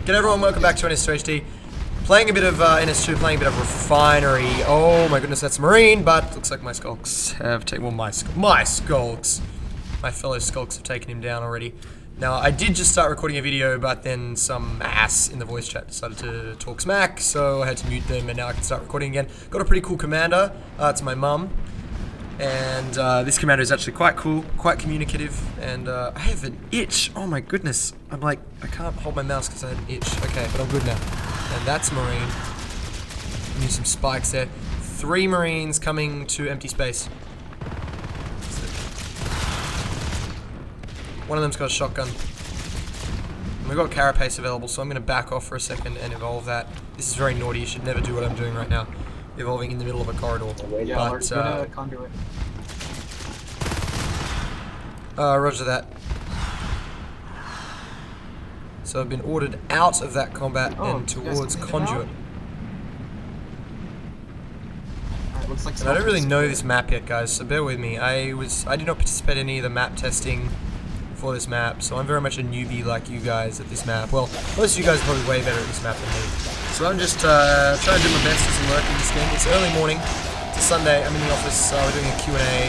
G'day everyone, welcome back to NS2HD. Playing a bit of NS2, playing a bit of Refinery. Oh my goodness, that's Marine, but looks like my skulks have taken, well, my skulks. My fellow skulks have taken him down already. Now, I did just start recording a video, but then some ass in the voice chat decided to talk smack, so I had to mute them, and now I can start recording again. Got a pretty cool commander. It's my mum. And this commander is actually quite cool, quite communicative, and I have an itch. Oh my goodness. I'm like, I can't hold my mouse because I had an itch. Okay, but I'm good now. And that's Marine. Need some spikes there. 3 Marines coming to empty space. One of them's got a shotgun. And we've got carapace available, so I'm going to back off for a second and evolve that. This is very naughty. You should never do what I'm doing right now. Evolving in the middle of a corridor. Yeah, but, conduit. Roger that. So I've been ordered out of that combat and towards conduit. Looks like and I don't really know this map yet, guys, so bear with me. I did not participate in any of the map testing for this map, so I'm very much a newbie like you guys at this map. Well, most of you guys are probably way better at this map than me. So I'm just trying to do my best as a lurk in this game. It's early morning. It's a Sunday. I'm in the office. We're doing a Q&A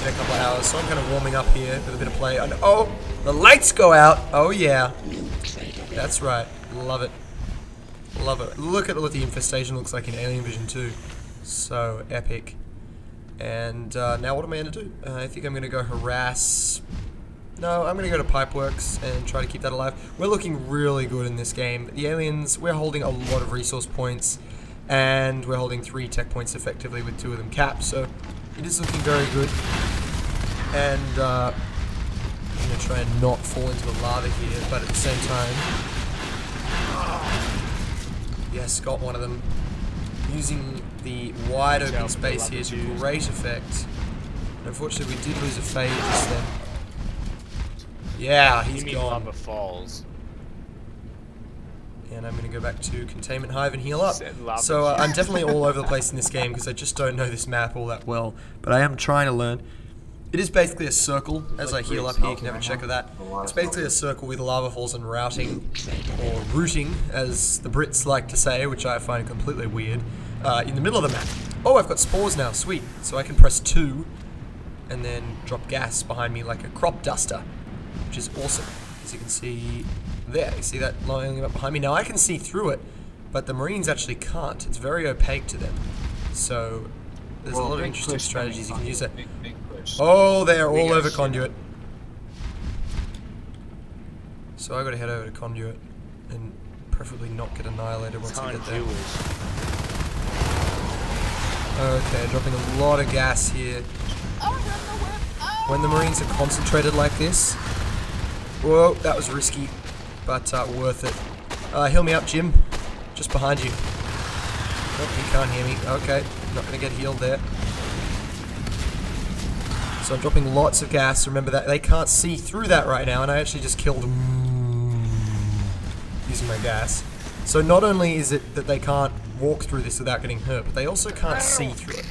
in a couple of hours, so I'm kind of warming up here with a bit of play. And oh, the lights go out. Oh yeah, that's right. Love it. Love it. Look at what the infestation looks like in Alien Vision 2. So epic. And now what am I going to do? I think I'm going to go harass. No, I'm going to go to Pipeworks and try to keep that alive. We're looking really good in this game. The aliens, we're holding a lot of resource points, and we're holding 3 tech points effectively with 2 of them capped, so it is looking very good. And I'm going to try and not fall into the lava here, but at the same time, yes, got one of them. Using the wide open space here to great effect. And unfortunately, we did lose a phase just then. Yeah, he's gone. Lava falls. And I'm going to go back to Containment Hive and heal up. So I'm definitely all over the place in this game because I just don't know this map all that well. But I am trying to learn. It is basically a circle. As I heal up here, you can have a check of that. It's basically a circle with lava falls and routing, or routing, as the Brits like to say, which I find completely weird, in the middle of the map. Oh, I've got spores now. Sweet. So I can press 2 and then drop gas behind me like a crop duster, which is awesome. As you can see there, you see that lying up behind me. Now I can see through it, but the Marines actually can't. It's very opaque to them. So there's a lot of interesting strategies you can use. That. Oh, they're all over conduit. So I got to head over to conduit and preferably not get annihilated once I get there. Okay, dropping a lot of gas here. When the Marines are concentrated like this. Whoa, that was risky, but worth it. Heal me up, Jim. Just behind you. Oh, he can't hear me. Okay, not going to get healed there. So I'm dropping lots of gas. Remember that they can't see through that right now, and I actually just killed them using my gas. So not only is it that they can't walk through this without getting hurt, but they also can't see through it,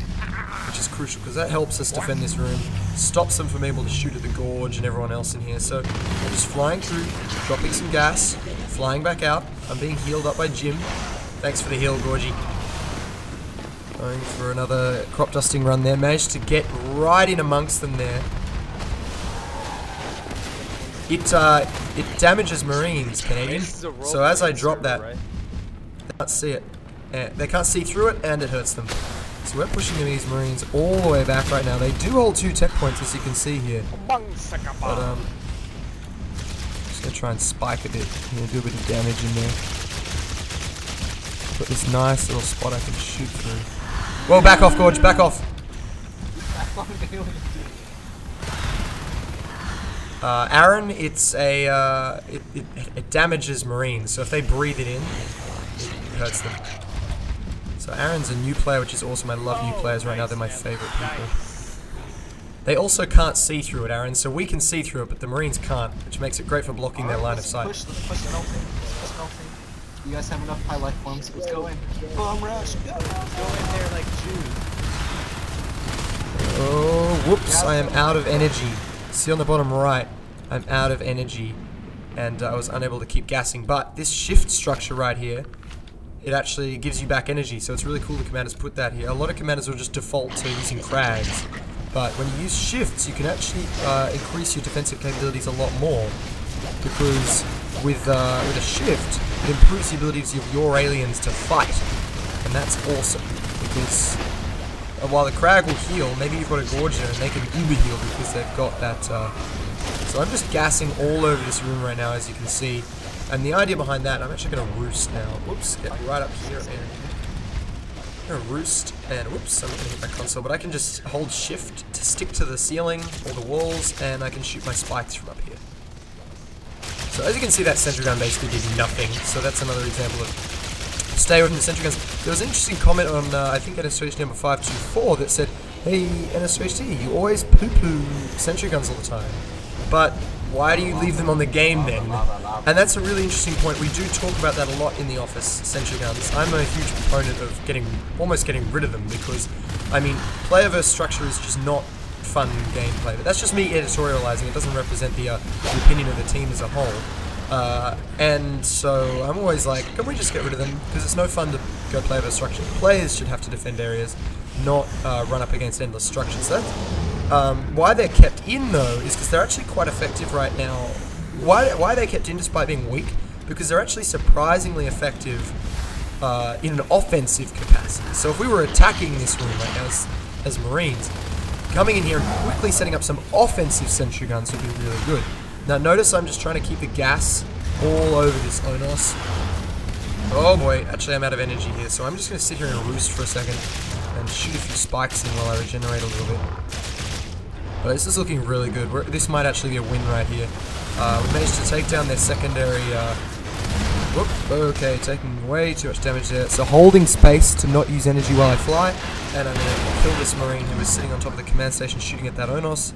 which is crucial because that helps us defend this room, stops them from able to shoot at the gorge and everyone else in here. So I'm just flying through, dropping some gas, flying back out. I'm being healed up by Jim. Thanks for the heal, Gorgie. Going for another crop dusting run there. Managed to get right in amongst them there. It damages Marines, Canadian. So as I drop that, they can't see it. They can't see through it, and it hurts them. So we're pushing these Marines all the way back right now. They do hold 2 tech points, as you can see here. But just gonna try and spike a bit. Do a bit of damage in there. Got this nice little spot I can shoot through. Whoa, back off, Gorge, back off. Aaron, it's a it damages Marines, so if they breathe it in, it hurts them. So Aaron's a new player, which is awesome. I love new players right now. They're my favorite people. They also can't see through it, Aaron, so we can see through it, but the Marines can't, which makes it great for blocking their line of sight. Push the melting. You guys have enough high life bombs? Let's go in. Bomb rush! Go in there like Jews. Oh, whoops, I am out of energy. See on the bottom right, I'm out of energy. and I was unable to keep gassing. But this shift structure right here, it actually gives you back energy, so it's really cool the commanders put that here. A lot of commanders will just default to using crags, but when you use shifts, you can actually increase your defensive capabilities a lot more, because with a shift, it improves the abilities of your aliens to fight, and that's awesome, because while the crag will heal, maybe you've got a Gorger and they can uber heal because they've got that, so I'm just gassing all over this room right now, as you can see. And the idea behind that, I'm actually going to roost now. Whoops, get right up here. And I'm going to roost, and whoops, I'm going to hit my console. But I can just hold shift to stick to the ceiling or the walls, and I can shoot my spikes from up here. So as you can see, that sentry gun basically did nothing. So that's another example of stay away from the sentry guns. There was an interesting comment on, I think, NS2HD number 524 that said, hey, NS2HD, you always poo-poo sentry guns all the time. But why do you leave them on the game then? And that's a really interesting point. We do talk about that a lot in the office, sentry guns. I'm a huge proponent of almost getting rid of them, because, I mean, player versus structure is just not fun gameplay. But that's just me editorializing. It doesn't represent the opinion of the team as a whole. And so I'm always like, can we just get rid of them? Because it's no fun to go player versus structure. Players should have to defend areas, not run up against endless structures. So that's why they're kept in, though, is because they're actually quite effective right now. Why they're kept in despite being weak? Because they're actually surprisingly effective in an offensive capacity. So if we were attacking this room right now as Marines, coming in here and quickly setting up some offensive sentry guns would be really good. Now notice I'm just trying to keep the gas all over this Onos. Oh boy, actually I'm out of energy here, so I'm just going to sit here and roost for a second and shoot a few spikes in while I regenerate a little bit. But this is looking really good. This might actually be a win right here. We managed to take down their secondary... whoop, okay, taking way too much damage there. So holding space to not use energy while I fly, and I'm going to kill this Marine who was sitting on top of the command station shooting at that Onos.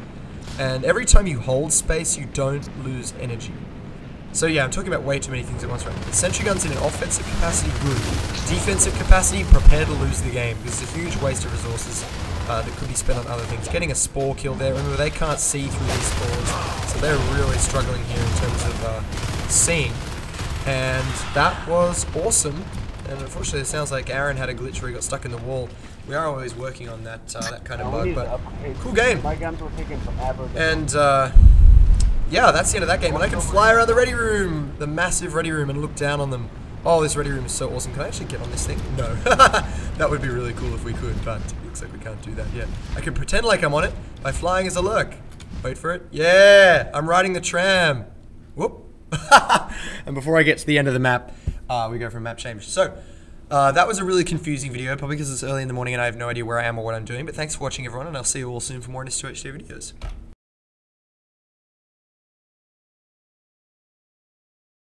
And every time you hold space, you don't lose energy. So yeah, I'm talking about way too many things at once right now. Sentry guns in an offensive capacity, good. Defensive capacity, prepare to lose the game, because it's a huge waste of resources that could be spent on other things. Getting a spore kill there, remember they can't see through these spores, so they're really struggling here in terms of seeing. And that was awesome. And unfortunately, it sounds like Aaron had a glitch where he got stuck in the wall. We are always working on that that kind of bug, but cool game. My guns were taking forever. And yeah, that's the end of that game. And I can fly around the ready room, the massive ready room, and look down on them. Oh, this ready room is so awesome. Can I actually get on this thing? No. That would be really cool if we could, but it looks like we can't do that yet. I can pretend like I'm on it by flying as a Lerk. Wait for it. Yeah, I'm riding the tram. Whoop. And before I get to the end of the map, we go for a map change. So, that was a really confusing video, probably because it's early in the morning and I have no idea where I am or what I'm doing, but thanks for watching everyone, and I'll see you all soon for more NS2HD videos.